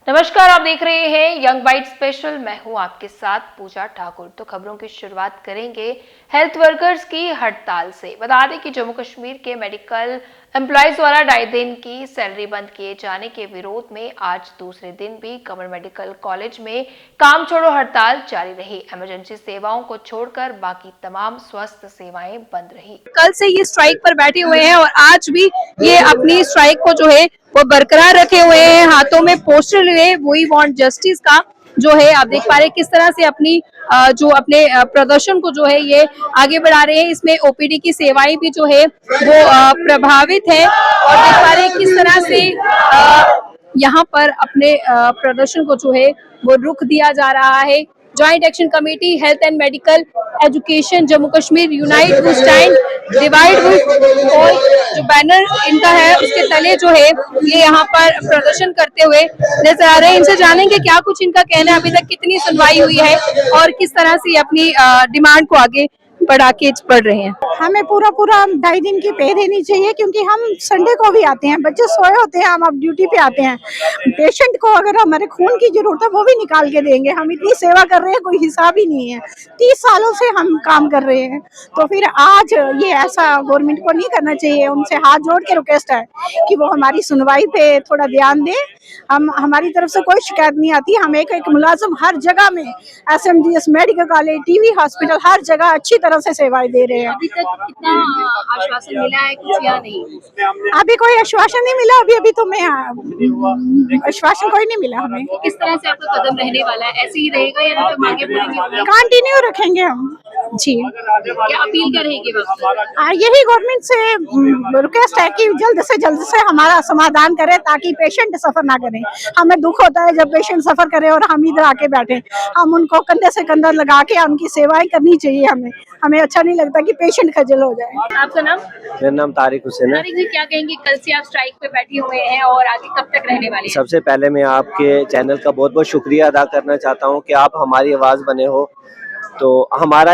नमस्कार, आप देख रहे हैं यंग बाइट स्पेशल। मैं हूं आपके साथ पूजा ठाकुर। तो खबरों की शुरुआत करेंगे हेल्थ वर्कर्स की हड़ताल से। बता दें कि जम्मू कश्मीर के मेडिकल एम्प्लॉयज द्वारा 2.5 दिन की सैलरी बंद किए जाने के विरोध में आज दूसरे दिन भी गवर्नमेंट मेडिकल कॉलेज में काम छोड़ो हड़ताल जारी रही। इमरजेंसी सेवाओं को छोड़कर बाकी तमाम स्वास्थ्य सेवाएं बंद रही। कल से ये स्ट्राइक पर बैठे हुए हैं और आज भी ये अपनी स्ट्राइक को जो है वो बरकरार रखे हुए हैं। हाथों में पोस्टर लिए वी वांट जस्टिस का जो है आप देख पा रहे हैं किस तरह से अपनी जो अपने प्रदर्शन को जो है ये आगे बढ़ा रहे हैं। इसमें ओपीडी की सेवाएं भी जो है वो प्रभावित है और देख पा रहे हैं किस तरह से यहाँ पर अपने प्रदर्शन को जो है वो रुख दिया जा रहा है। Joint action committee health and medical education Jammu Kashmir unite to stand divide with all जो बैनर इनका है उसके तले जो है ये यहाँ पर प्रदर्शन करते हुए नजर आ रहे हैं। इनसे जानेंगे क्या कुछ इनका कहना है, अभी तक कितनी सुनवाई हुई है और किस तरह से अपनी डिमांड को आगे बढ़ा के बढ़ रहे हैं। हमें पूरा 2.5 दिन की पे देनी चाहिए क्योंकि हम संडे को भी आते हैं, बच्चे सोए होते हैं, हम अब ड्यूटी पे आते हैं। पेशेंट को अगर हमारे खून की जरूरत है वो भी निकाल के देंगे। हम इतनी सेवा कर रहे हैं, कोई हिसाब ही नहीं है। 30 सालों से हम काम कर रहे हैं, तो फिर आज ये ऐसा गवर्नमेंट को नहीं करना चाहिए। उनसे हाथ जोड़ के रिक्वेस्ट है कि वो हमारी सुनवाई पे थोड़ा ध्यान दें। हमारी तरफ से कोई शिकायत नहीं आती। हम एक मुलाजिम हर जगह में SMGS medical college, TV hospital, हर जगह अच्छी तरह से सेवाएं दे रहे हैं। अभी तक कितना आश्वासन मिला है कुछ या नहीं? अभी कोई आश्वासन नहीं मिला। अभी तो मैं आश्वासन कोई नहीं मिला हमें। किस तरह से आपका कदम रहने वाला है, ऐसे ही रहेगा या तो आगे बढ़ेंगे? कंटिन्यू रखेंगे हम जी। क्या अपील करेंगे यही गवर्नमेंट से रिक्वेस्ट है कि जल्द से हमारा समाधान करे ताकि पेशेंट सफर ना करें। हमें दुख होता है जब पेशेंट सफर करे और हम इधर आके बैठे। हम उनको कंधे से कंधा लगा के उनकी सेवाएं करनी चाहिए। हमें अच्छा नहीं लगता कि पेशेंट खजल हो जाए। आपका नाम? मेरा नाम तारिक हुसैन है। तारिक जी, क्या कहेंगे, कल से आप स्ट्राइक पे बैठे हुए हैं और आगे कब तक रहने वाले हैं? सबसे पहले मैं आपके चैनल का बहुत बहुत शुक्रिया अदा करना चाहता हूं कि आप हमारी आवाज़ बने हो। तो हमारा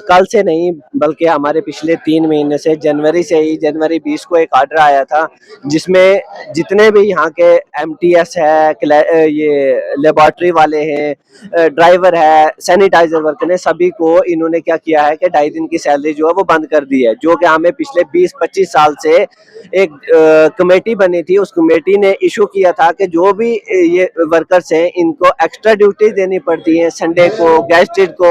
कल से नहीं बल्कि हमारे पिछले 3 महीने से जनवरी 20 को एक ऑर्डर आया था जिसमें जितने भी यहाँ के MTS है, ये लेबॉर्ट्री वाले हैं, ड्राइवर है, सैनिटाइजर वर्कर ने, सभी को इन्होंने क्या किया है कि 2.5 दिन की सैलरी जो है वो बंद कर दी है। जो कि हमें पिछले 20-25 साल से एक कमेटी बनी थी, उस कमेटी ने इशू किया था कि जो भी ये वर्कर्स हैं इनको एक्स्ट्रा ड्यूटी देनी पड़ती है, संडे को, गेस्ट को,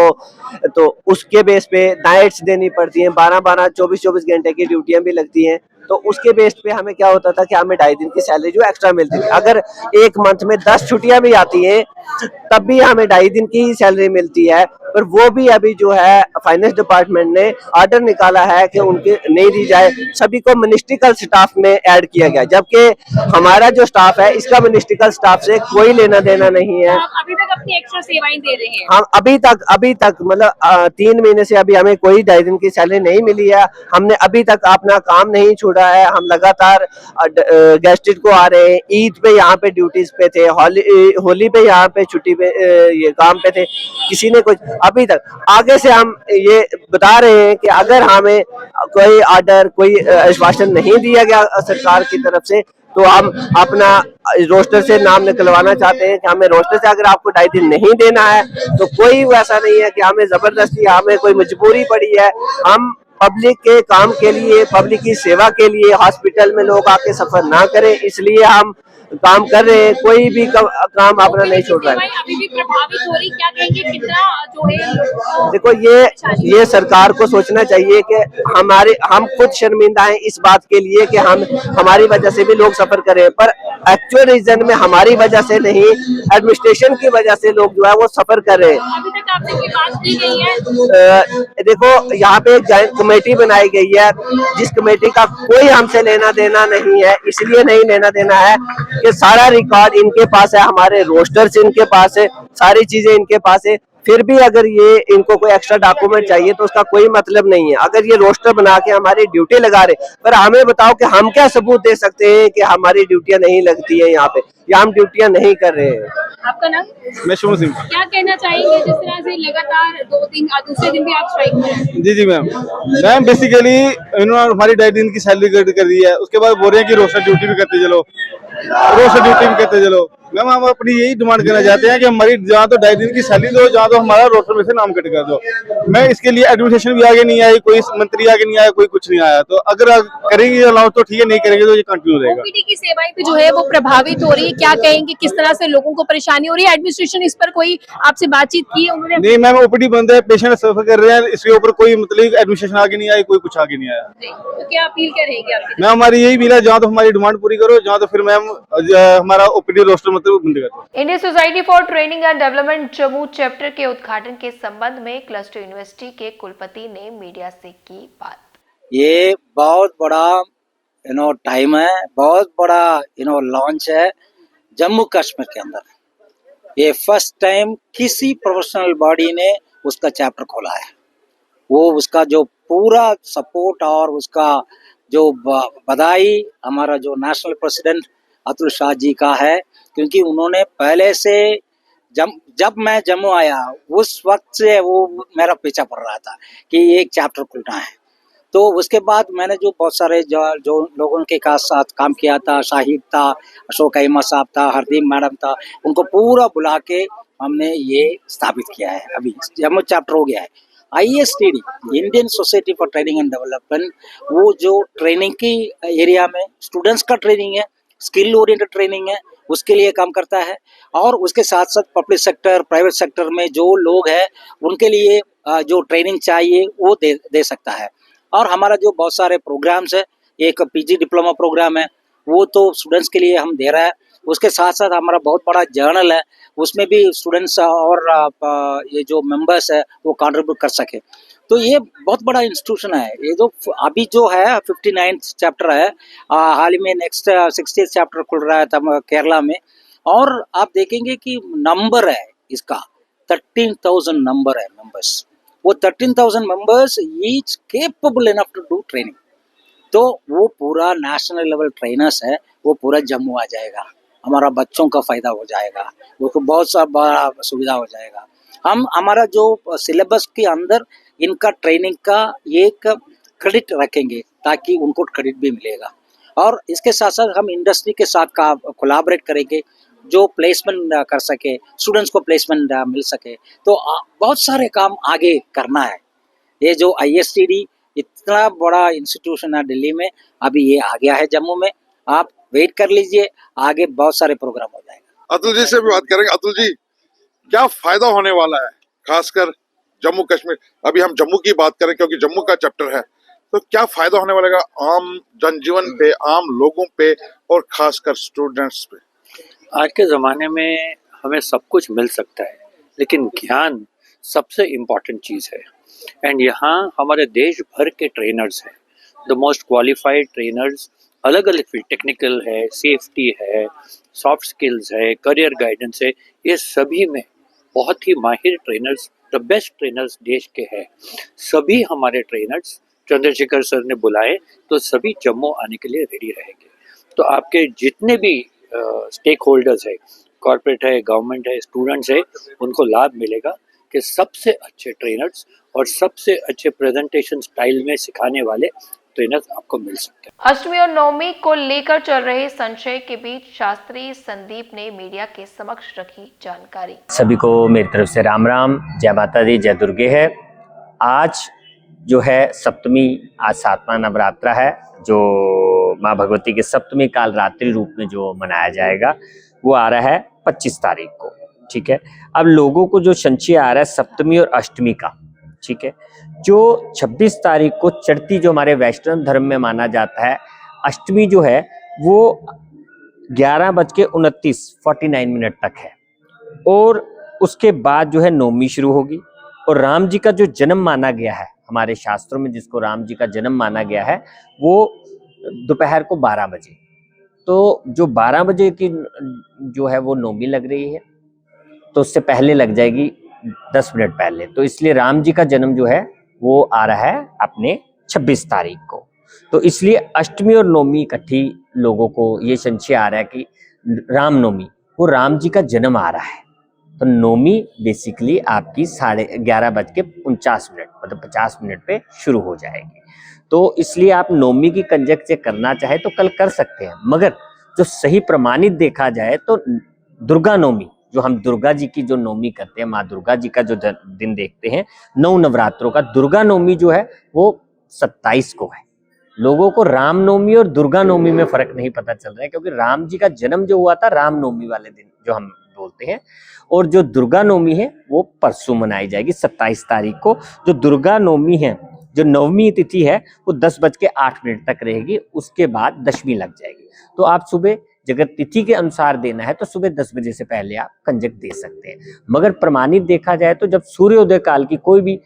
तो उसके बेस पे नाइट्स देनी पड़ती हैं, 12-12, 24-24 घंटे की ड्यूटियां भी लगती हैं। तो उसके बेस पे हमें क्या होता था कि हमें 2.5 दिन की सैलरी जो एक्स्ट्रा मिलती थी। अगर एक मंथ में 10 छुट्टियां भी आती हैं तब भी हमें 2.5 दिन की ही सैलरी मिलती है। पर वो भी अभी जो है फाइनेंस डिपार्टमेंट ने ऑर्डर निकाला है कि उनके नहीं दी जाए, सभी को मिनिस्ट्रियल स्टाफ में ऐड किया गया, जबकि हमारा जो स्टाफ है इसका मिनिस्ट्रियल स्टाफ से कोई लेना देना नहीं है। अभी तक अपनी एक्स्ट्रा सेवाएं दे रहे हैं? हम अभी तक मतलब 3 महीने से अभी हमें कोई 2.5 दिन की सैलरी नहीं मिली है। हमने अभी तक अपना काम नहीं छोड़ा है। हम लगातार गेस्टेड को आ रहे हैं, ईद पे यहाँ पे ड्यूटीज पे थे, होली पे यहाँ पे छुट्टी पे ये काम पे थे, किसी ने कुछ अभी तक। आगे से हम ये बता रहे हैं कि अगर हमें कोई ऑर्डर, कोई आश्वासन नहीं दिया गया सरकार की तरफ से तो हम अपना रोस्टर से नाम निकलवाना चाहते हैं कि हमें रोस्टर से अगर आपको 2.5 दिन नहीं देना है तो कोई ऐसा नहीं है कि हमें जबरदस्ती, हमें कोई मजबूरी पड़ी है। हम पब्लिक के काम के लिए, पब्लिक की सेवा के लिए हॉस्पिटल में लोग आके सफर ना करें, इसलिए हम काम कर रहे हैं। कोई भी काम अपना नहीं छोड़ रहा है। अभी भी प्रभावित हो रही, क्या कहेंगे कितना जो है? देखो ये सरकार को सोचना चाहिए कि हम खुद शर्मिंदा हैं इस बात के लिए कि हमारी वजह से भी लोग सफर करें, पर एक्चुअल रीजन में हमारी वजह से नहीं, एडमिनिस्ट्रेशन की वजह से लोग जो है वो सफर कर रहे हैं। अभी तक आपसे कोई बात की गई है? देखो यहाँ पे एक जॉइंट कमेटी बनाई गई है जिस कमेटी का कोई हमसे लेना देना नहीं है। इसलिए नहीं लेना देना है कि सारा रिकॉर्ड इनके पास है, हमारे रोस्टर्स इनके पास है, सारी चीजें इनके पास है। फिर भी अगर ये इनको कोई एक्स्ट्रा डॉक्यूमेंट चाहिए तो उसका कोई मतलब नहीं है। अगर ये रोस्टर बना के हमारी ड्यूटी लगा रहे, पर हमें बताओ कि हम क्या सबूत दे सकते हैं कि हमारी ड्यूटियां नहीं लगती है यहाँ पे, या हम ड्यूटियां नहीं कर रहे हैं। आपका नाम? मैं शुभ सिंह। क्या कहना चाहेंगे जिस तरह से लगातार 2 दिन दूसरे दिन भी आप स्ट्राइक कर रहे हैं? जी मैम बेसिकली इन्होंने हमारी 2.5 दिन की सैलरी कट कर दी है। उसके बाद बोल रहे हैं कि रोस्टर ड्यूटी भी करते चलो, मैम हम अपनी यही डिमांड करना चाहते हैं कि हमारी जहाँ तो 2.5 दिन की सैलरी दो, जहाँ तो हमारा रोस्टर में से नाम कट कर दो। मैं इसके लिए एडमिनिस्ट्रेशन भी आगे नहीं आई, कोई मंत्री आगे नहीं आया, कोई कुछ नहीं आया। तो अगर करेंगे अलाउंस तो ठीक है, नहीं करेंगे तो ये कंटिन्यू रहेगा। ओपीडी की सेवाएं भी जो है वो प्रभावित हो रही है, क्या कहेंगे, किस तरह से लोगों को परेशानी हो रही है? एडमिनिस्ट्रेशन इस पर कोई आपसे बातचीत की है उन्होंने? नहीं मैम, ओपीडी बंद है, पेशेंट सफर कर रहे हैं, इसके ऊपर कोई मतलब एडमिनिस्ट्रेशन आगे नहीं आई, कोई कुछ आगे नहीं आया। तो क्या अपील क्या रहेगी आपकी? मैम हमारी यही बिल है, जहाँ तो हमारी डिमांड पूरी करो, जहाँ तो फिर मैम हमारा ओपीडी रोस्टर मतलब बंद कर दो। Indian society for training and development Jammu chapter के उद्घाटन के संबंध में क्लस्टर यूनिवर्सिटी के कुलपति ने मीडिया से की बात। ये बहुत बड़ा टाइम है, बहुत बड़ा लॉन्च है जम्मू कश्मीर के अंदर। ये फर्स्ट टाइम किसी प्रोफेशनल बॉडी ने उसका चैप्टर खोला है। वो उसका जो पूरा सपोर्ट और उसका जो बधाई हमारा जो नेशनल प्रेसिडेंट अतुल शाह जी का है, क्योंकि उन्होंने पहले से जब मैं जम्मू आया उस वक्त से वो मेरा पीछा पड़ रहा था कि एक चैप्टर खुलना है। तो उसके बाद मैंने जो बहुत सारे जो लोगों के साथ काम किया था, शाहिद था, अशोक अहमद साहब था, हरदीप मैडम था, उनको पूरा बुला के हमने ये स्थापित किया है। अभी जम्मू चैप्टर हो गया है। ISTD Indian society for training and development, वो जो ट्रेनिंग की एरिया में स्टूडेंट्स का ट्रेनिंग है, स्किल ओरिएंटेड ट्रेनिंग है, उसके लिए काम करता है। और उसके साथ साथ पब्लिक सेक्टर, प्राइवेट सेक्टर में जो लोग हैं उनके लिए जो ट्रेनिंग चाहिए वो दे सकता है। और हमारा जो बहुत सारे प्रोग्राम्स है, एक PG डिप्लोमा प्रोग्राम है, वो तो स्टूडेंट्स के लिए हम दे रहा है। उसके साथ साथ हमारा बहुत बड़ा जर्नल है, उसमें भी स्टूडेंट्स और ये जो मेंबर्स है वो कंट्रीब्यूट कर सके। तो ये बहुत बड़ा इंस्टीट्यूशन है। ये जो अभी जो है 59th चैप्टर है, हाल ही में नेक्स्ट 60th चैप्टर खुल रहा है केरला में। और आप देखेंगे कि नंबर है इसका 13,000 नंबर है मेंबर्स। वो 13,000 members each capable enough to do training. तो वो पूरा नेशनल लेवल ट्रेनर्स है, वो पूरा जम्मू आ जाएगा। हमारा बच्चों का फायदा हो जाएगा, वो बहुत सा बड़ा सुविधा हो जाएगा। हम हमारा जो सिलेबस के अंदर इनका ट्रेनिंग का एक क्रेडिट रखेंगे ताकि उनको क्रेडिट भी मिलेगा। और इसके साथ साथ हम इंडस्ट्री के साथ कोलैबोरेट करेंगे, जो प्लेसमेंट कर सके, स्टूडेंट्स को प्लेसमेंट मिल सके। तो बहुत सारे काम आगे करना है। ये जो ISTD इतना बड़ा इंस्टीट्यूशन है दिल्ली में, अभी ये आ गया है जम्मू में। आप वेट कर लीजिए, आगे बहुत सारे प्रोग्राम हो जाएगा। अतुल जी से भी बात करेंगे। अतुल जी, क्या फायदा होने वाला है खासकर जम्मू कश्मीर? अभी हम जम्मू की बात करें क्योंकि जम्मू का चैप्टर है, तो क्या फायदा होने वाला आम जनजीवन पे, आम लोगों पे और खासकर स्टूडेंट्स पे? आज के ज़माने में हमें सब कुछ मिल सकता है, लेकिन ज्ञान सबसे इम्पॉर्टेंट चीज़ है। एंड यहाँ हमारे देश भर के ट्रेनर्स हैं, द मोस्ट क्वालिफाइड ट्रेनर्स, अलग अलग फील्ड, टेक्निकल है, सेफ्टी है, सॉफ्ट स्किल्स है, करियर गाइडेंस है, ये सभी में बहुत ही माहिर ट्रेनर्स, द बेस्ट ट्रेनर्स देश के हैं। सभी हमारे ट्रेनर्स चंद्रशेखर सर ने बुलाए तो सभी जम्मू आने के लिए रेडी रहेंगे। तो आपके जितने भी स्टेक होल्डर्स है, कॉर्पोरेट है, गवर्नमेंट है, स्टूडेंट्स है, उनको लाभ मिलेगा कि सबसे अच्छे ट्रेनर्स और सबसे अच्छे प्रेजेंटेशन स्टाइल में सिखाने वाले ट्रेनर्स आपको मिल सकते हैं। अष्टमी और नवमी को लेकर चल रहे संशय के बीच शास्त्री संदीप ने मीडिया के समक्ष रखी जानकारी। सभी को मेरी तरफ से राम राम, जय माता दी, जय दुर्गे है। आज जो है सप्तमी, आज 7वां नवरात्रा है, जो माँ भगवती के सप्तमी काल रात्रि रूप में जो मनाया जाएगा वो आ रहा है 25 तारीख को। ठीक है, अब लोगों को जो संशय आ रहा है सप्तमी और अष्टमी का, ठीक है, जो 26 तारीख को चढ़ती, जो हमारे वैष्णव धर्म में माना जाता है, अष्टमी जो है वो 11:29 तक है। और उसके बाद जो है नवमी शुरू होगी। और राम जी का जो जन्म माना गया है हमारे शास्त्रों में, जिसको राम जी का जन्म माना गया है, वो दोपहर को 12 बजे। तो जो 12 बजे की जो है वो नवमी लग रही है, तो उससे पहले लग जाएगी 10 मिनट पहले। तो इसलिए राम जी का जन्म जो है वो आ रहा है अपने 26 तारीख को। तो इसलिए अष्टमी और नवमी इकट्ठी लोगों को ये संशय आ रहा है कि रामनवमी, वो राम जी का जन्म आ रहा है। तो नवमी बेसिकली आपकी 11:49 मतलब 50 मिनट पे शुरू हो जाएगी। तो इसलिए आप नवमी की कंजक से करना चाहे तो कल कर सकते हैं, मगर जो सही प्रमाणित देखा जाए तो दुर्गा नवमी, जो हम दुर्गा जी की जो नवमी करते हैं, माँ दुर्गा जी का जो दिन देखते हैं, 9 नवरात्रों का, दुर्गा नवमी जो है वो 27 को है। लोगों को राम नवमी और दुर्गा नवमी में फर्क नहीं पता चल रहा है, क्योंकि राम जी का जन्म जो हुआ था राम नवमी वाले दिन जो हम बोलते हैं, और जो दुर्गा नवमी है वो परसों मनाई जाएगी 27 तारीख को। जो दुर्गा नवमी है, जो नवमी तिथि है, वो 10:08 तक रहेगी, उसके बाद दशमी लग जाएगी। तो आप सुबह, जगह तिथि के अनुसार देना है तो सुबह 10 बजे से पहले आप कंजक दे सकते हैं। मगर प्रमाणित देखा जाए तो जब सूर्योदय काल की कोई भी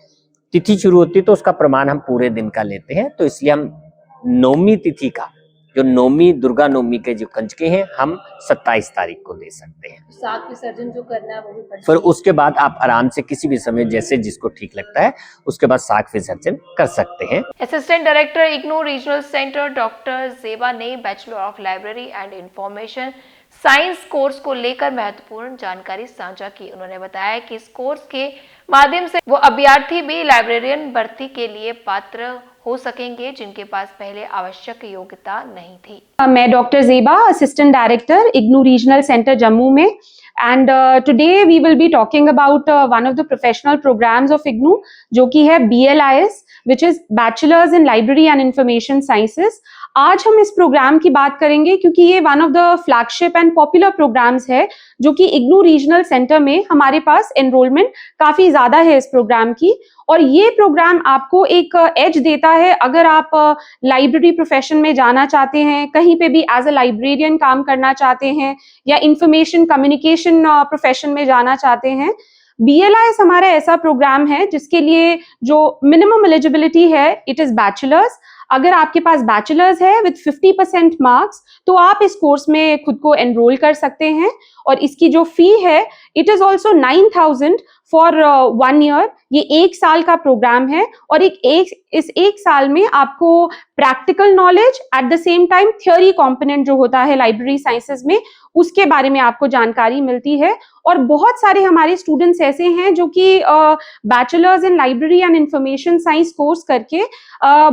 तिथि शुरू होती है तो उसका प्रमाण हम पूरे दिन का लेते हैं, तो इसलिए हम नवमी तिथि का, जो नवमी दुर्गा नवमी के जो कंजके हैं, हम 27 तारीख को दे सकते हैं। साथ विसर्जन जो करना है वो भी फिर उसके बाद आप आराम से किसी भी समय जैसे जिसको ठीक लगता है उसके बाद साख विसर्जन कर सकते हैं। Assistant director IGNOU regional centre doctor जेबा ने bachelor of library and information science course को लेकर महत्वपूर्ण जानकारी साझा की। उन्होंने बताया कि इस कोर्स के माध्यम से वो अभ्यर्थी भी लाइब्रेरियन भर्ती के लिए पात्र हो सकेंगे जिनके पास पहले आवश्यक योग्यता नहीं थी। मैं doctor Zeba, assistant director IGNOU regional centre Jammu में, and today we will be talking about one of the professional programmes of IGNOU, जो कि है BLIS, which is bachelors in library and information sciences. आज हम इस प्रोग्राम की बात करेंगे क्योंकि ये one of the flagship and popular programmes है, जो कि इग्नू रीजनल सेंटर में हमारे पास एनरोलमेंट काफी ज्यादा है इस प्रोग्राम की, और ये प्रोग्राम आपको एक एज देता है अगर आप लाइब्रेरी प्रोफेशन में जाना चाहते हैं, कहीं पे भी एज अ लाइब्रेरियन काम करना चाहते हैं, या इंफॉर्मेशन कम्युनिकेशन प्रोफेशन में जाना चाहते हैं। BLIS हमारा ऐसा प्रोग्राम है जिसके लिए जो मिनिमम एलिजिबिलिटी है, इट इज बैचलर्स। अगर आपके पास बैचलर्स है विद 50% मार्क्स, तो आप इस कोर्स में खुद को एनरोल कर सकते हैं, और इसकी जो फी है, it is also 9,000 for 1 year. ये 1 साल का प्रोग्राम है, और इस 1 साल में आपको practical knowledge, at the same time theory component जो होता है लाइब्रेरी साइंसेज में, उसके बारे में आपको जानकारी मिलती है। और बहुत सारे हमारे स्टूडेंट्स ऐसे हैं जो कि bachelors in library and information science course करके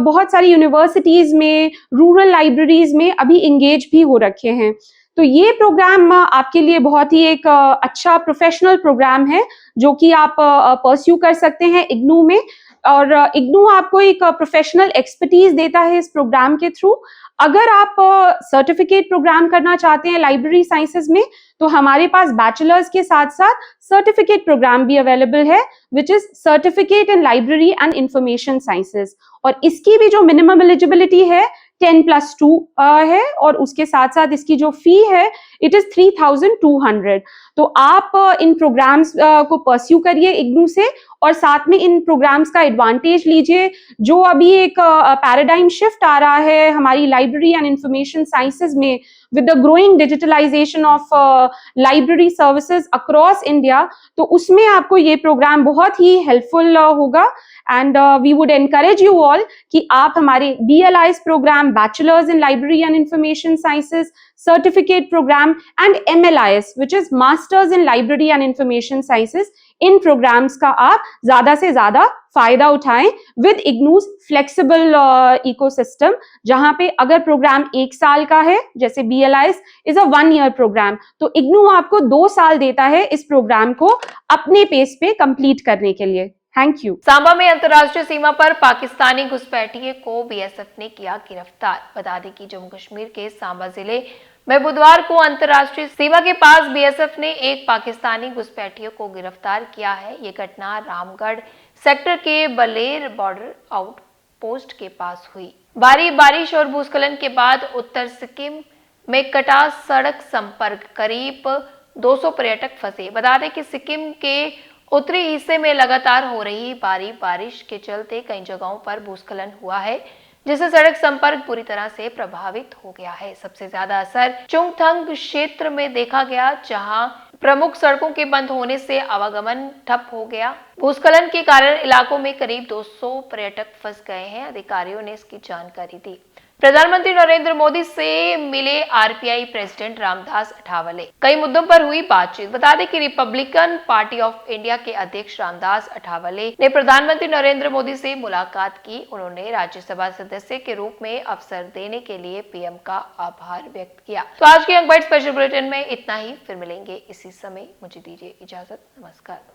बहुत सारी यूनिवर्सिटीज में, रूरल लाइब्रेरीज में अभी इंगेज भी हो रखे हैं। तो ये प्रोग्राम आपके लिए बहुत ही एक अच्छा प्रोफेशनल प्रोग्राम है, जो कि आप परस्यू कर सकते हैं इग्नू में, और इग्नू आपको एक प्रोफेशनल एक्सपर्टीज देता है इस प्रोग्राम के थ्रू। अगर आप सर्टिफिकेट प्रोग्राम करना चाहते हैं लाइब्रेरी साइंसेज में, तो हमारे पास बैचलर्स के साथ साथ सर्टिफिकेट प्रोग्राम भी अवेलेबल है, which is certificate in library and information sciences, और इसकी भी जो मिनिमम एलिजिबिलिटी है 10+2 है, और उसके साथ साथ इसकी जो फी है, इट इज 3,200। तो आप इन प्रोग्राम्स को परस्यू करिए इग्नू से, और साथ में इन प्रोग्राम्स का एडवांटेज लीजिए। जो अभी एक पैराडाइम शिफ्ट आ रहा है हमारी लाइब्रेरी एंड इंफॉर्मेशन साइंसेज में, with the growing digitalization of library services across India, तो उसमें आपको ये प्रोग्राम बहुत ही हेल्पफुल होगा। And we would encourage you all कि आप हमारे BLIS program, bachelors in library and information sciences, certificate program, and MLIS, which is masters in library and information sciences, इन प्रोग्राम्स का आप ज्यादा से ज्यादा फायदा उठाएं विद इग्नूज फ्लेक्सिबल इकोसिस्टम, जहां पे अगर प्रोग्राम 1 साल का है, जैसे BLIS is a 1 year program, तो इग्नू आपको 2 साल देता है इस प्रोग्राम को अपने पेस पे कंप्लीट करने के लिए। Thank you. सांबा में अंतर्राष्ट्रीय सीमा पर पाकिस्तानी घुसपैठिए को BSF ने किया गिरफ्तार। बता दें कि जम्मू कश्मीर के सांबा जिले में बुधवार को अंतर्राष्ट्रीय सीमा के पास BSF ने एक पाकिस्तानी घुसपैठिए को गिरफ्तार किया है। ये घटना रामगढ़ सेक्टर के बलेर बॉर्डर आउट पोस्ट के पास हुई। भारी बारिश और भूस्खलन के बाद उत्तर सिक्किम में कटा सड़क संपर्क, करीब 200 पर्यटक फंसे। बता दें कि सिक्किम के उत्तरी हिस्से में लगातार हो रही भारी बारिश के चलते कई जगहों पर भूस्खलन हुआ है, जिससे सड़क संपर्क पूरी तरह से प्रभावित हो गया है। सबसे ज्यादा असर चुंगथंग क्षेत्र में देखा गया, जहां प्रमुख सड़कों के बंद होने से आवागमन ठप हो गया। भूस्खलन के कारण इलाकों में करीब 200 पर्यटक फंस गए हैं, अधिकारियों ने इसकी जानकारी दी। प्रधानमंत्री नरेंद्र मोदी से मिले आरपीआई प्रेसिडेंट रामदास अठावले। कई मुद्दों पर हुई बातचीत। बता दें कि रिपब्लिकन पार्टी ऑफ इंडिया के अध्यक्ष रामदास अठावले ने प्रधानमंत्री नरेंद्र मोदी से मुलाकात की। उन्होंने राज्यसभा सदस्य के रूप में अवसर देने के लिए पीएम का आभार व्यक्त किया। तो आज के यंग बाइट स्पेशल बुलेटिन में इतना ही। फिर मिलेंगे इसी समय। मुझे दीजिए इजाजत। नमस्कार।